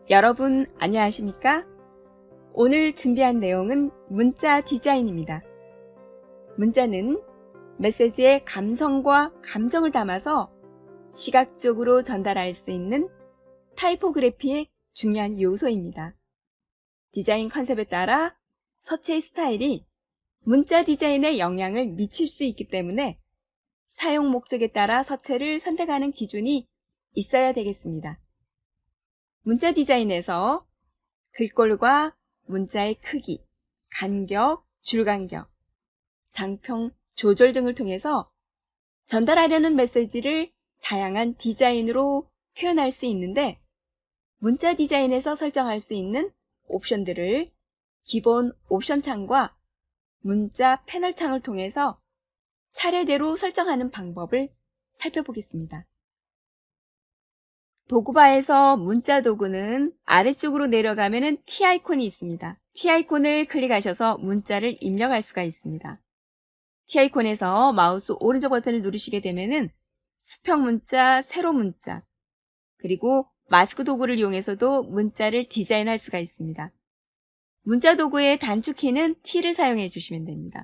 여러분 안녕하십니까? 오늘 준비한 내용은 문자 디자인입니다. 문자는 메시지에 감성과 감정을 담아서 시각적으로 전달할 수 있는 타이포그래피의 중요한 요소입니다. 디자인 컨셉에 따라 서체의 스타일이 문자 디자인에 영향을 미칠 수 있기 때문에 사용 목적에 따라 서체를 선택하는 기준이 있어야 되겠습니다. 문자 디자인에서 글꼴과 문자의 크기, 간격, 줄간격, 장평 조절 등을 통해서 전달하려는 메시지를 다양한 디자인으로 표현할 수 있는데, 문자 디자인에서 설정할 수 있는 옵션들을 기본 옵션 창과 문자 패널 창을 통해서 차례대로 설정하는 방법을 살펴보겠습니다. 도구바에서 문자 도구는 아래쪽으로 내려가면 T 아이콘이 있습니다. T 아이콘을 클릭하셔서 문자를 입력할 수가 있습니다. T 아이콘에서 마우스 오른쪽 버튼을 누르시게 되면 수평 문자, 세로 문자, 그리고 마스크 도구를 이용해서도 문자를 디자인할 수가 있습니다. 문자 도구의 단축키는 T를 사용해 주시면 됩니다.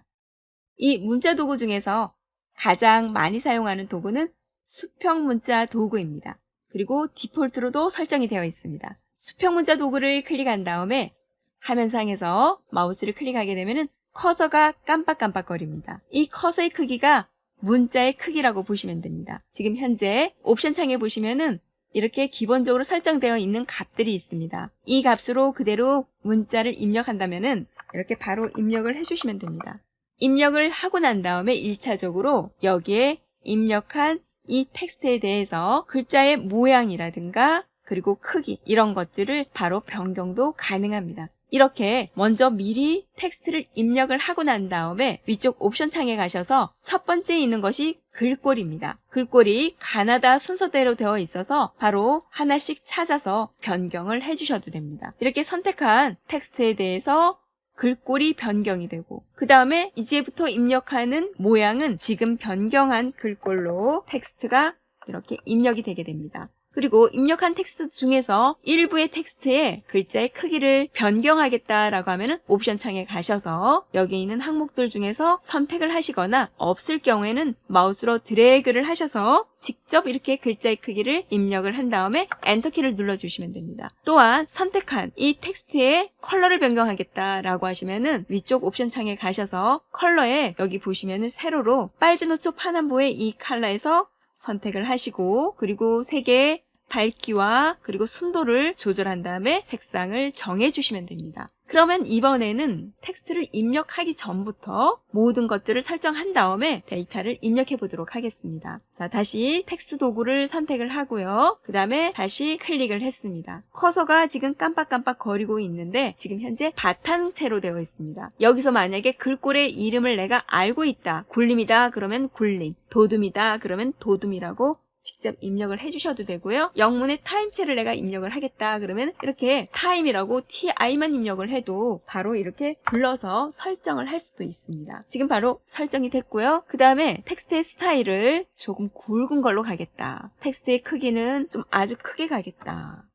이 문자 도구 중에서 가장 많이 사용하는 도구는 수평 문자 도구입니다. 그리고 디폴트로도 설정이 되어 있습니다. 수평 문자 도구를 클릭한 다음에 화면상에서 마우스를 클릭하게 되면 커서가 깜빡깜빡거립니다. 이 커서의 크기가 문자의 크기라고 보시면 됩니다. 지금 현재 옵션 창에 보시면은 이렇게 기본적으로 설정되어 있는 값들이 있습니다. 이 값으로 그대로 문자를 입력한다면은 이렇게 바로 입력을 해주시면 됩니다. 입력을 하고 난 다음에 1차적으로 여기에 입력한 이 텍스트에 대해서 글자의 모양이라든가 그리고 크기 이런 것들을 바로 변경도 가능합니다. 이렇게 먼저 미리 텍스트를 입력을 하고 난 다음에 위쪽 옵션 창에 가셔서 첫 번째 있는 것이 글꼴입니다. 글꼴이 가나다 순서대로 되어 있어서 바로 하나씩 찾아서 변경을 해주셔도 됩니다. 이렇게 선택한 텍스트에 대해서 글꼴이 변경이 되고, 그 다음에 이제부터 입력하는 모양은 지금 변경한 글꼴로 텍스트가 이렇게 입력이 되게 됩니다. 그리고 입력한 텍스트 중에서 일부의 텍스트에 글자의 크기를 변경하겠다라고 하면은 옵션 창에 가셔서 여기 있는 항목들 중에서 선택을 하시거나, 없을 경우에는 마우스로 드래그를 하셔서 직접 이렇게 글자의 크기를 입력을 한 다음에 엔터키를 눌러주시면 됩니다. 또한 선택한 이 텍스트의 컬러를 변경하겠다라고 하시면은 위쪽 옵션 창에 가셔서 컬러에 여기 보시면은 세로로 빨주노초 파남보의 이 컬러에서 선택을 하시고, 그리고 색의 밝기와 그리고 순도를 조절한 다음에 색상을 정해주시면 됩니다. 그러면 이번에는 텍스트를 입력하기 전부터 모든 것들을 설정한 다음에 데이터를 입력해 보도록 하겠습니다. 자, 다시 텍스트 도구를 선택을 하고요. 그 다음에 다시 클릭을 했습니다. 커서가 지금 깜빡깜빡 거리고 있는데 지금 현재 바탕체로 되어 있습니다. 여기서 만약에 글꼴의 이름을 내가 알고 있다, 굴림이다 그러면 굴림, 도둠이다 그러면 도둠이라고 직접 입력을 해주셔도 되고요. 영문의 타임체를 내가 입력을 하겠다 그러면 이렇게 타임이라고 TI만 입력을 해도 바로 이렇게 불러서 설정을 할 수도 있습니다. 지금 바로 설정이 됐고요. 그 다음에 텍스트의 스타일을 조금 굵은 걸로 가겠다, 텍스트의 크기는 좀 아주 크게 가겠다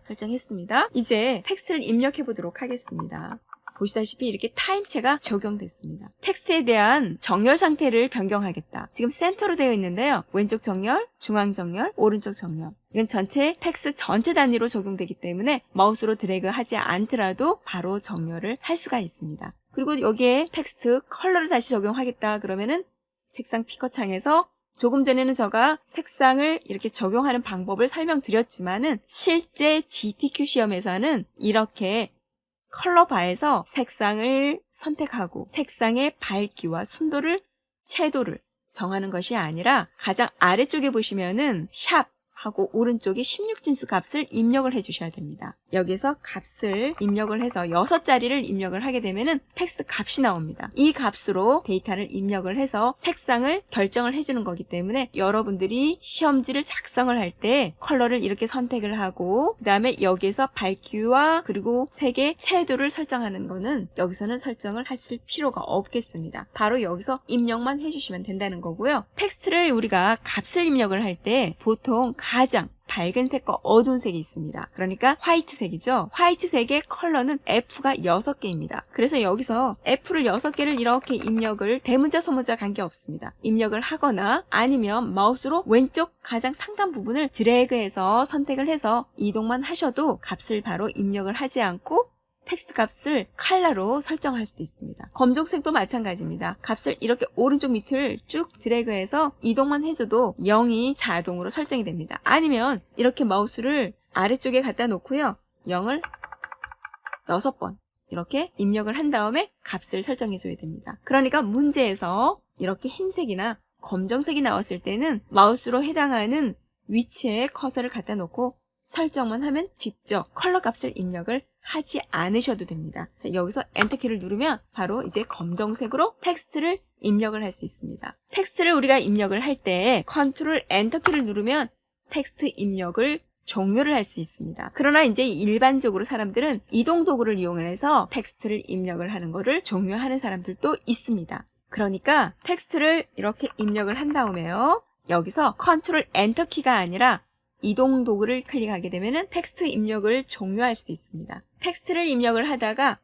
설정했습니다. 이제 텍스트를 입력해 보도록 하겠습니다. 보시다시피 이렇게 타임체가 적용됐습니다. 텍스트에 대한 정렬 상태를 변경하겠다. 지금 센터로 되어 있는데요. 왼쪽 정렬, 중앙 정렬, 오른쪽 정렬. 이건 전체 텍스트 전체 단위로 적용되기 때문에 마우스로 드래그 하지 않더라도 바로 정렬을 할 수가 있습니다. 그리고 여기에 텍스트 컬러를 다시 적용하겠다 그러면은 색상 피커 창에서, 조금 전에는 제가 색상을 이렇게 적용하는 방법을 설명드렸지만은 실제 GTQ 시험에서는 이렇게 컬러 바에서 색상을 선택하고 색상의 밝기와 순도를, 채도를 정하는 것이 아니라 가장 아래쪽에 보시면은 샵 하고 오른쪽에 16진수 값을 입력을 해주셔야 됩니다. 여기서 값을 입력을 해서 6자리를 입력을 하게 되면은 텍스트 값이 나옵니다. 이 값으로 데이터를 입력을 해서 색상을 결정을 해주는 거기 때문에 여러분들이 시험지를 작성을 할 때 컬러를 이렇게 선택을 하고, 그 다음에 여기에서 밝기와 그리고 색의 채도를 설정하는 거는 여기서는 설정을 하실 필요가 없겠습니다. 바로 여기서 입력만 해주시면 된다는 거고요. 텍스트를 우리가 값을 입력을 할 때 보통 가장 밝은 색과 어두운 색이 있습니다. 그러니까 화이트색이죠. 화이트색의 컬러는 F가 6개입니다. 그래서 여기서 F를 6개를 이렇게 입력을 대문자 소문자 관계없습니다. 입력을 하거나 아니면 마우스로 왼쪽 가장 상단 부분을 드래그해서 선택을 해서 이동만 하셔도 값을 바로 입력을 하지 않고 텍스트 값을 컬러로 설정할 수도 있습니다. 검정색도 마찬가지입니다. 값을 이렇게 오른쪽 밑을 쭉 드래그해서 이동만 해줘도 0이 자동으로 설정이 됩니다. 아니면 이렇게 마우스를 아래쪽에 갖다 놓고요. 0을 6번 이렇게 입력을 한 다음에 값을 설정해 줘야 됩니다. 그러니까 문제에서 이렇게 흰색이나 검정색이 나왔을 때는 마우스로 해당하는 위치에 커서를 갖다 놓고 설정만 하면 직접 컬러 값을 입력을 하지 않으셔도 됩니다. 자, 여기서 엔터키를 누르면 바로 이제 검정색으로 텍스트를 입력을 할 수 있습니다. 텍스트를 우리가 입력을 할 때 컨트롤 엔터키를 누르면 텍스트 입력을 종료를 할 수 있습니다. 그러나 이제 일반적으로 사람들은 이동 도구를 이용해서 텍스트를 입력을 하는 것을 종료하는 사람들도 있습니다. 그러니까 텍스트를 이렇게 입력을 한 다음에요. 여기서 컨트롤 엔터키가 아니라 이동 도구를 클릭하게 되면 텍스트 입력을 종료할 수도 있습니다. 텍스트를 입력을 하다가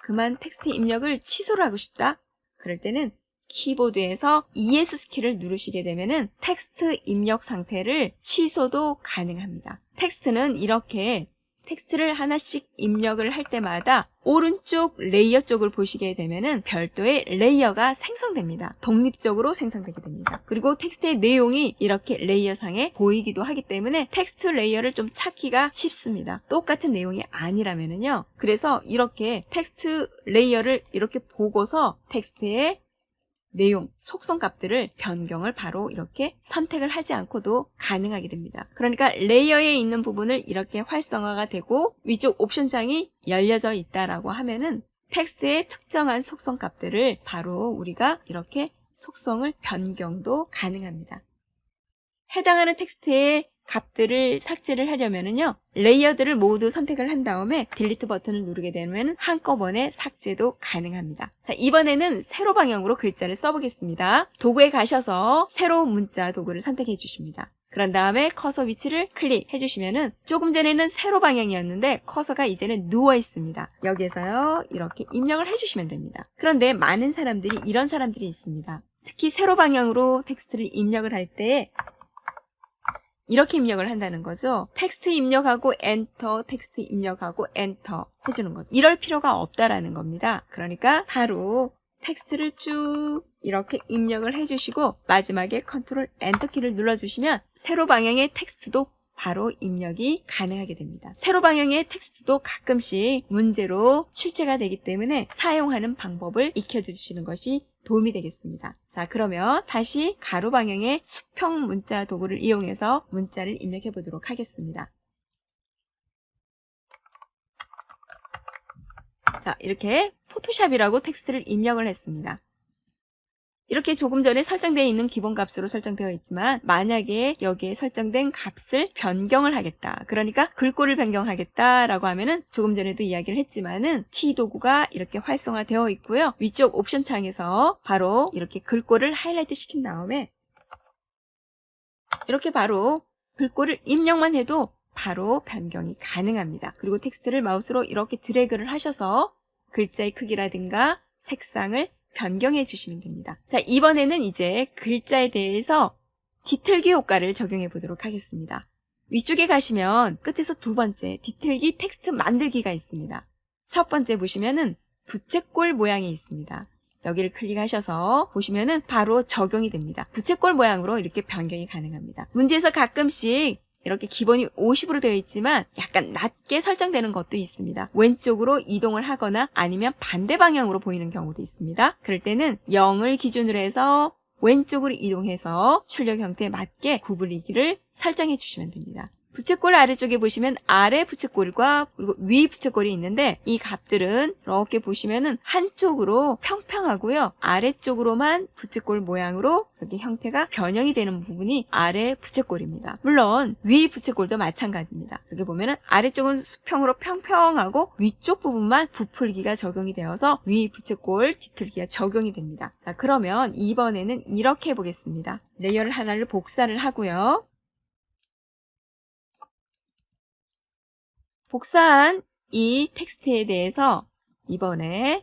그만 텍스트 입력을 취소를 하고 싶다. 그럴 때는 키보드에서 ES 키를 누르시게 되면 텍스트 입력 상태를 취소도 가능합니다. 텍스트는 이렇게 텍스트를 하나씩 입력을 할 때마다 오른쪽 레이어 쪽을 보시게 되면은 별도의 레이어가 생성됩니다. 독립적으로 생성되게 됩니다. 그리고 텍스트의 내용이 이렇게 레이어상에 보이기도 하기 때문에 텍스트 레이어를 좀 찾기가 쉽습니다. 똑같은 내용이 아니라면은요. 그래서 이렇게 텍스트 레이어를 이렇게 보고서 텍스트의 내용, 속성 값들을 변경을 바로 이렇게 선택을 하지 않고도 가능하게 됩니다. 그러니까 레이어에 있는 부분을 이렇게 활성화가 되고 위쪽 옵션창이 열려져 있다라고 하면은 텍스트의 특정한 속성 값들을 바로 우리가 이렇게 속성을 변경도 가능합니다. 해당하는 텍스트의 값들을 삭제를 하려면은요, 레이어들을 모두 선택을 한 다음에 딜리트 버튼을 누르게 되면 한꺼번에 삭제도 가능합니다. 자, 이번에는 세로 방향으로 글자를 써보겠습니다. 도구에 가셔서 세로 문자 도구를 선택해 주십니다. 그런 다음에 커서 위치를 클릭해 주시면은 조금 전에는 세로 방향이었는데 커서가 이제는 누워 있습니다. 여기에서요, 이렇게 입력을 해 주시면 됩니다. 그런데 많은 사람들이 이런 사람들이 있습니다. 특히 세로 방향으로 텍스트를 입력을 할 때 이렇게 입력을 한다는 거죠. 텍스트 입력하고 엔터, 텍스트 입력하고 엔터 해주는 거죠. 이럴 필요가 없다라는 겁니다. 그러니까 바로 텍스트를 쭉 이렇게 입력을 해주시고 마지막에 컨트롤 엔터 키를 눌러주시면 세로 방향의 텍스트도 바로 입력이 가능하게 됩니다. 세로 방향의 텍스트도 가끔씩 문제로 출제가 되기 때문에 사용하는 방법을 익혀두시는 것이 도움이 되겠습니다. 자, 그러면 다시 가로 방향의 수평 문자 도구를 이용해서 문자를 입력해 보도록 하겠습니다. 자, 이렇게 포토샵이라고 텍스트를 입력을 했습니다. 이렇게 조금 전에 설정되어 있는 기본 값으로 설정되어 있지만 만약에 여기에 설정된 값을 변경을 하겠다. 그러니까 글꼴을 변경하겠다라고 하면은 조금 전에도 이야기를 했지만은 T 도구가 이렇게 활성화되어 있고요. 위쪽 옵션 창에서 바로 이렇게 글꼴을 하이라이트 시킨 다음에 이렇게 바로 글꼴을 입력만 해도 바로 변경이 가능합니다. 그리고 텍스트를 마우스로 이렇게 드래그를 하셔서 글자의 크기라든가 색상을 변경해 주시면 됩니다. 자, 이번에는 이제 글자에 대해서 뒤틀기 효과를 적용해 보도록 하겠습니다. 위쪽에 가시면 끝에서 두 번째 뒤틀기 텍스트 만들기가 있습니다. 첫 번째 보시면은 부채꼴 모양이 있습니다. 여기를 클릭하셔서 보시면은 바로 적용이 됩니다. 부채꼴 모양으로 이렇게 변경이 가능합니다. 문제에서 가끔씩 이렇게 기본이 50으로 되어 있지만 약간 낮게 설정되는 것도 있습니다. 왼쪽으로 이동을 하거나 아니면 반대 방향으로 보이는 경우도 있습니다. 그럴 때는 0을 기준으로 해서 왼쪽으로 이동해서 출력 형태에 맞게 구부리기를 설정해 주시면 됩니다. 부채꼴 아래쪽에 보시면 아래 부채꼴과 그리고 위 부채꼴이 있는데 이 값들은 이렇게 보시면은 한쪽으로 평평하고요. 아래쪽으로만 부채꼴 모양으로 이렇게 형태가 변형이 되는 부분이 아래 부채꼴입니다. 물론 위 부채꼴도 마찬가지입니다. 이렇게 보면은 아래쪽은 수평으로 평평하고 위쪽 부분만 부풀기가 적용이 되어서 위 부채꼴 뒤틀기가 적용이 됩니다. 자, 그러면 이번에는 이렇게 해보겠습니다. 레이어를 하나를 복사를 하고요. 복사한 이 텍스트에 대해서 이번에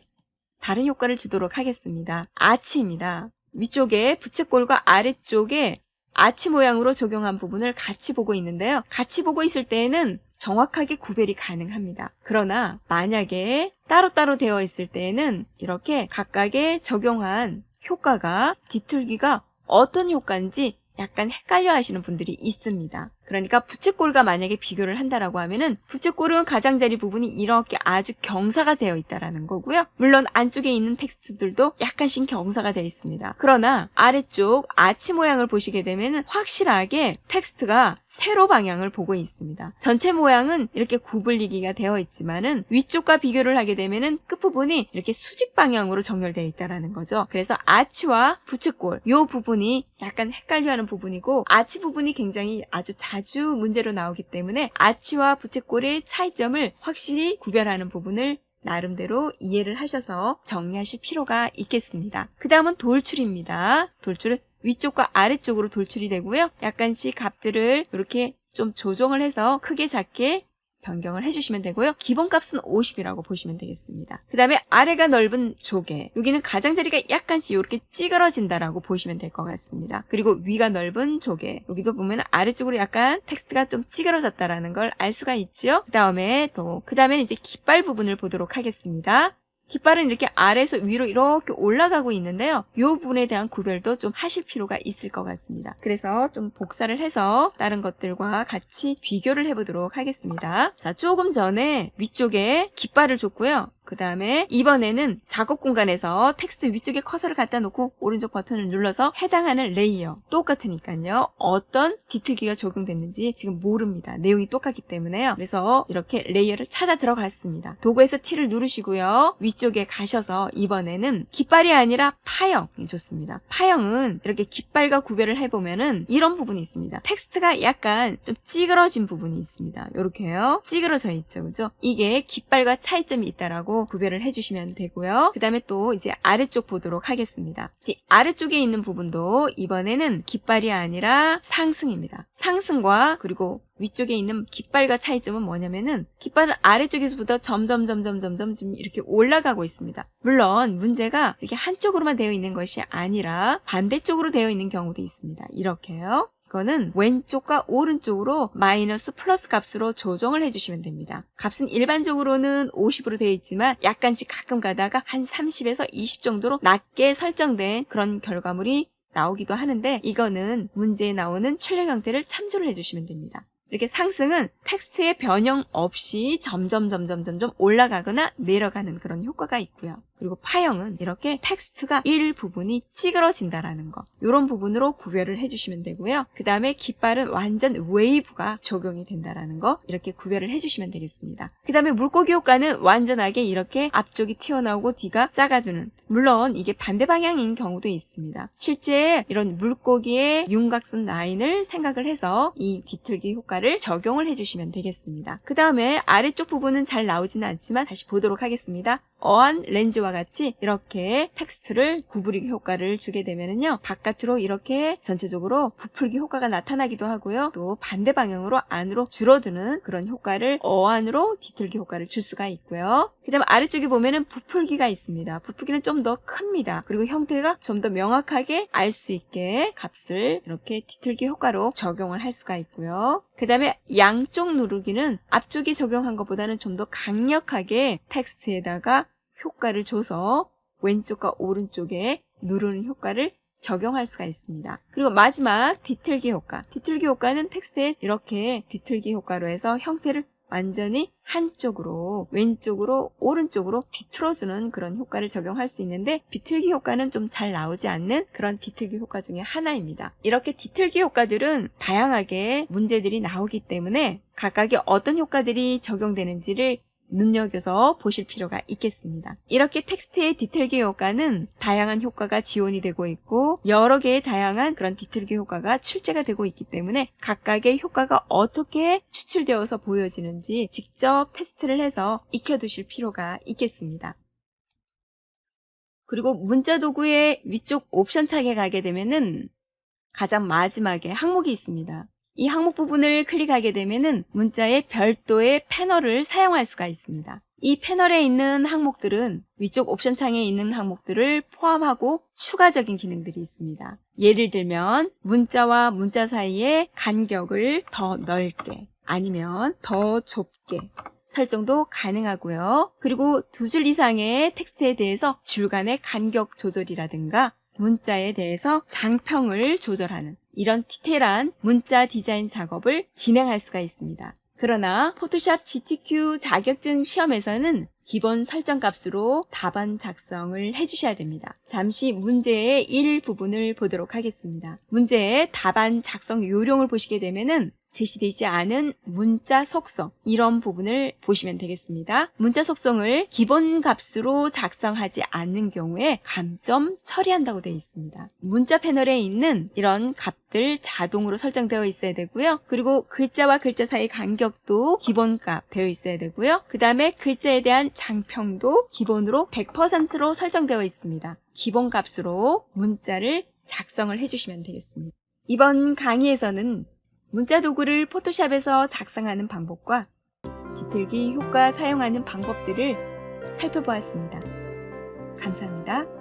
다른 효과를 주도록 하겠습니다. 아치입니다. 위쪽에 부채꼴과 아래쪽에 아치 모양으로 적용한 부분을 같이 보고 있는데요. 같이 보고 있을 때에는 정확하게 구별이 가능합니다. 그러나 만약에 따로따로 되어 있을 때에는 이렇게 각각의 적용한 효과가 뒤틀기가 어떤 효과인지 약간 헷갈려 하시는 분들이 있습니다. 그러니까 부채꼴과 만약에 비교를 한다라고 하면은 부채꼴은 가장자리 부분이 이렇게 아주 경사가 되어 있다라는 거고요. 물론 안쪽에 있는 텍스트들도 약간씩 경사가 되어 있습니다. 그러나 아래쪽 아치 모양을 보시게 되면은 확실하게 텍스트가 세로 방향을 보고 있습니다. 전체 모양은 이렇게 구불리기가 되어 있지만은 위쪽과 비교를 하게 되면은 끝부분이 이렇게 수직 방향으로 정렬되어 있다라는 거죠. 그래서 아치와 부채꼴 이 부분이 약간 헷갈려하는 부분이고 아치 부분이 굉장히 아주 자주 문제로 나오기 때문에 아치와 부채꼴의 차이점을 확실히 구별하는 부분을 나름대로 이해를 하셔서 정리하실 필요가 있겠습니다. 그 다음은 돌출입니다. 돌출은 위쪽과 아래쪽으로 돌출이 되고요. 약간씩 값들을 이렇게 좀 조정을 해서 크게 작게 변경을 해주시면 되고요. 기본값은 50이라고 보시면 되겠습니다. 그 다음에 아래가 넓은 조개, 여기는 가장자리가 약간씩 이렇게 찌그러진다라고 보시면 될 것 같습니다. 그리고 위가 넓은 조개, 여기도 보면 아래쪽으로 약간 텍스트가 좀 찌그러졌다라는 걸 알 수가 있죠. 그 다음에는 이제 깃발 부분을 보도록 하겠습니다. 깃발은 이렇게 아래에서 위로 이렇게 올라가고 있는데요. 이 부분에 대한 구별도 좀 하실 필요가 있을 것 같습니다. 그래서 좀 복사를 해서 다른 것들과 같이 비교를 해보도록 하겠습니다. 자, 조금 전에 위쪽에 깃발을 줬고요. 그 다음에 이번에는 작업 공간에서 텍스트 위쪽에 커서를 갖다 놓고 오른쪽 버튼을 눌러서 해당하는 레이어 똑같으니까요. 어떤 뒤트기가 적용됐는지 지금 모릅니다. 내용이 똑같기 때문에요. 그래서 이렇게 레이어를 찾아 들어갔습니다. 도구에서 T를 누르시고요. 위쪽에 가셔서 이번에는 깃발이 아니라 파형이 좋습니다. 파형은 이렇게 깃발과 구별을 해보면은 이런 부분이 있습니다. 텍스트가 약간 좀 찌그러진 부분이 있습니다. 이렇게요. 찌그러져 있죠. 그죠? 이게 깃발과 차이점이 있다라고 구별을 해주시면 되고요. 그 다음에 또 이제 아래쪽 보도록 하겠습니다. 아래쪽에 있는 부분도 이번에는 깃발이 아니라 상승입니다. 상승과 그리고 위쪽에 있는 깃발과 차이점은 뭐냐면은 깃발은 아래쪽에서부터 점점 지금 이렇게 올라가고 있습니다. 물론 문제가 이렇게 한쪽으로만 되어 있는 것이 아니라 반대쪽으로 되어 있는 경우도 있습니다. 이렇게요. 이거는 왼쪽과 오른쪽으로 마이너스 플러스 값으로 조정을 해주시면 됩니다. 값은 일반적으로는 50으로 되어 있지만 약간씩 가끔 가다가 한 30에서 20 정도로 낮게 설정된 그런 결과물이 나오기도 하는데 이거는 문제에 나오는 출력 형태를 참조를 해주시면 됩니다. 이렇게 상승은 텍스트의 변형 없이 점점 올라가거나 내려가는 그런 효과가 있고요. 그리고 파형은 이렇게 텍스트가 일부분이 찌그러진다라는 거, 이런 부분으로 구별을 해주시면 되고요. 그 다음에 깃발은 완전 웨이브가 적용이 된다라는 거, 이렇게 구별을 해주시면 되겠습니다. 그 다음에 물고기 효과는 완전하게 이렇게 앞쪽이 튀어나오고 뒤가 작아지는, 물론 이게 반대 방향인 경우도 있습니다. 실제 이런 물고기의 윤곽선 라인을 생각을 해서 이 뒤틀기 효과를 적용을 해주시면 되겠습니다. 그 다음에 아래쪽 부분은 잘 나오지는 않지만 다시 보도록 하겠습니다. 어안 렌즈와 같이 이렇게 텍스트를 구부리기 효과를 주게 되면은요, 바깥으로 이렇게 전체적으로 부풀기 효과가 나타나기도 하고요, 또 반대 방향으로 안으로 줄어드는 그런 효과를 어안으로 뒤틀기 효과를 줄 수가 있고요. 그 다음 아래쪽에 보면은 부풀기가 있습니다. 부풀기는 좀 더 큽니다. 그리고 형태가 좀 더 명확하게 알 수 있게 값을 이렇게 뒤틀기 효과로 적용을 할 수가 있고요. 그 다음에 양쪽 누르기는 앞쪽이 적용한 것보다는 좀 더 강력하게 텍스트에다가 효과를 줘서 왼쪽과 오른쪽에 누르는 효과를 적용할 수가 있습니다. 그리고 마지막 뒤틀기 효과. 뒤틀기 효과는 텍스트에 이렇게 뒤틀기 효과로 해서 형태를 완전히 한쪽으로, 왼쪽으로, 오른쪽으로 뒤틀어주는 그런 효과를 적용할 수 있는데 뒤틀기 효과는 좀 잘 나오지 않는 그런 뒤틀기 효과 중에 하나입니다. 이렇게 뒤틀기 효과들은 다양하게 문제들이 나오기 때문에 각각의 어떤 효과들이 적용되는지를 눈여겨서 보실 필요가 있겠습니다. 이렇게 텍스트의 뒤틀기 효과는 다양한 효과가 지원이 되고 있고 여러 개의 다양한 그런 뒤틀기 효과가 출제가 되고 있기 때문에 각각의 효과가 어떻게 추출되어서 보여지는지 직접 테스트를 해서 익혀두실 필요가 있겠습니다. 그리고 문자 도구의 위쪽 옵션 창에 가게 되면은 가장 마지막에 항목이 있습니다. 이 항목 부분을 클릭하게 되면은 문자에 별도의 패널을 사용할 수가 있습니다. 이 패널에 있는 항목들은 위쪽 옵션 창에 있는 항목들을 포함하고 추가적인 기능들이 있습니다. 예를 들면 문자와 문자 사이의 간격을 더 넓게 아니면 더 좁게 설정도 가능하고요. 그리고 2줄 이상의 텍스트에 대해서 줄 간의 간격 조절이라든가 문자에 대해서 장평을 조절하는 이런 디테일한 문자 디자인 작업을 진행할 수가 있습니다. 그러나 포토샵 GTQ 자격증 시험에서는 기본 설정 값으로 답안 작성을 해주셔야 됩니다. 잠시 문제의 일부분을 보도록 하겠습니다. 문제의 답안 작성 요령을 보시게 되면은 제시되지 않은 문자 속성 이런 부분을 보시면 되겠습니다. 문자 속성을 기본 값으로 작성하지 않는 경우에 감점 처리한다고 되어 있습니다. 문자 패널에 있는 이런 값들 자동으로 설정되어 있어야 되고요. 그리고 글자와 글자 사이 간격도 기본값 되어 있어야 되고요. 그 다음에 글자에 대한 장평도 기본으로 100%로 설정되어 있습니다. 기본값으로 문자를 작성을 해주시면 되겠습니다. 이번 강의에서는 문자 도구를 포토샵에서 작성하는 방법과 깃털기 효과 사용하는 방법들을 살펴보았습니다. 감사합니다.